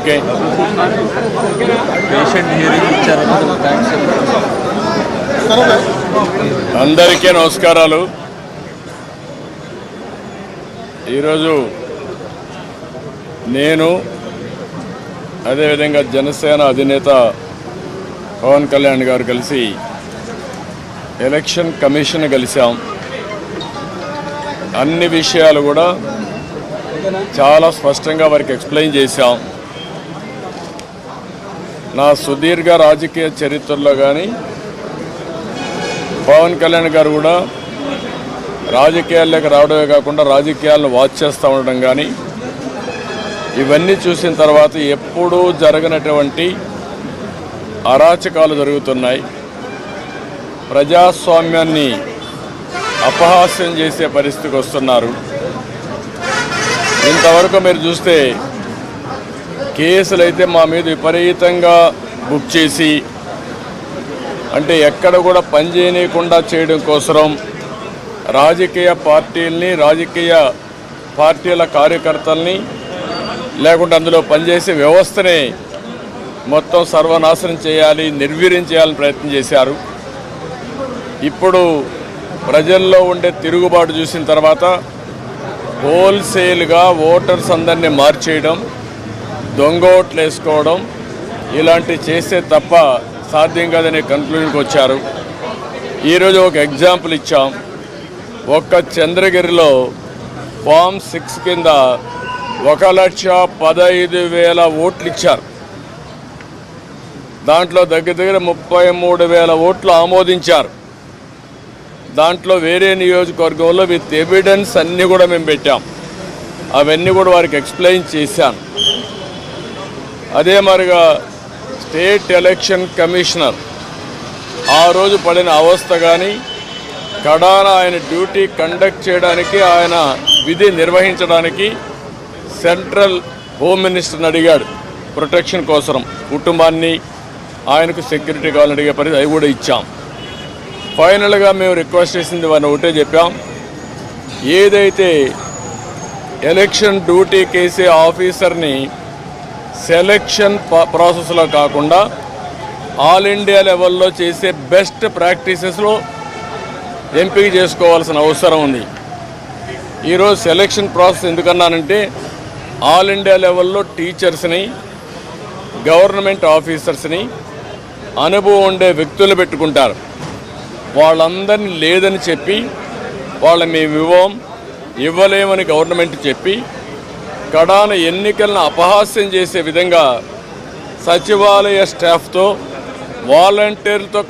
Okay. అందరికీ నమస్కారాలు. ఈరోజు నేను అదేవిధంగా జనసేన అధినేత పవన్ కళ్యాణ్ గారు కలిసి ఎలక్షన్ కమిషన్ కలిసాం. అన్ని విషయాలు కూడా చాలా స్పష్టంగా వారికి ఎక్స్ప్లెయిన్ చేశాం. నా సుదీర్ఘ రాజకీయ చరిత్రలో కానీ పవన్ కళ్యాణ్ గారు కూడా రాజకీయాల్లోకి రావడమే కాకుండా రాజకీయాలను వాచ్ చేస్తూ ఉండడం కానీ ఇవన్నీ చూసిన తర్వాత ఎప్పుడూ జరగనటువంటి అరాచకాలు జరుగుతున్నాయి. ప్రజాస్వామ్యాన్ని అపహాస్యం చేసే పరిస్థితికి వస్తున్నారు. ఇంతవరకు మీరు చూస్తే కేసులైతే మా మీద విపరీతంగా బుక్ చేసి అంటే ఎక్కడ కూడా పనిచేయకుండా చేయడం కోసం రాజకీయ పార్టీల్ని రాజకీయ పార్టీల కార్యకర్తల్ని లేకుంటే అందులో పనిచేసే వ్యవస్థనే మొత్తం సర్వనాశనం చేయాలి, నిర్వీర్యం చేయాలని ప్రయత్నం చేశారు. ఇప్పుడు ప్రజల్లో ఉండే తిరుగుబాటు చూసిన తర్వాత హోల్సేల్గా ఓటర్స్ అందరినీ మార్చేయడం, దొంగ ఓట్లు వేసుకోవడం ఇలాంటివి చేస్తే తప్ప సాధ్యం కాదనే కన్క్లూజన్కి వచ్చారు. ఈరోజు ఒక ఎగ్జాంపుల్ ఇచ్చాం. ఒక్క చంద్రగిరిలో ఫామ్ 6 కింద 1,15,000 ఓట్లు ఇచ్చారు. దాంట్లో దగ్గర 33,000 ఓట్లు ఆమోదించారు. దాంట్లో వేరే నియోజకవర్గంలో విత్ ఎవిడెన్స్ అన్నీ కూడా మేము పెట్టాం. అవన్నీ కూడా వారికి ఎక్స్ప్లెయిన్ చేశాను. అదే మరిగా స్టేట్ ఎలక్షన్ కమిషనర్ ఆ రోజు పడిన అవస్థ కానీ కడాన ఆయన డ్యూటీ కండక్ట్ చేయడానికి ఆయన విధి నిర్వహించడానికి సెంట్రల్ హోమ్ మినిస్టర్ని అడిగాడు ప్రొటెక్షన్ కోసం. కుటుంబాన్ని ఆయనకు సెక్యూరిటీ కావాలని అడిగే పరిస్థితి అవి కూడా ఇచ్చాం. ఫైనల్గా మేము రిక్వెస్ట్ చేసింది వారిని ఒకటే చెప్పాం. ఏదైతే ఎలక్షన్ డ్యూటీ కేసే ఆఫీసర్ని సెలక్షన్ ప్రాసెస్లో కాకుండా ఆల్ ఇండియా లెవెల్లో చేసే బెస్ట్ ప్రాక్టీసెస్లో ఎంపిక చేసుకోవాల్సిన అవసరం ఉంది. ఈరోజు సెలక్షన్ ప్రాసెస్ ఎందుకన్నానంటే ఆల్ ఇండియా లెవెల్లో టీచర్స్ని, గవర్నమెంట్ ఆఫీసర్స్ని, అనుభవం ఉండే వ్యక్తులు పెట్టుకుంటారు. వాళ్ళందరినీ లేదని చెప్పి వాళ్ళని మేము ఇవ్వలేమని గవర్నమెంట్ చెప్పి కడాన ఎన్నికలను అపహాస్యం చేసే విధంగా సచివాలయ స్టాఫ్తో వాలంటీర్లతో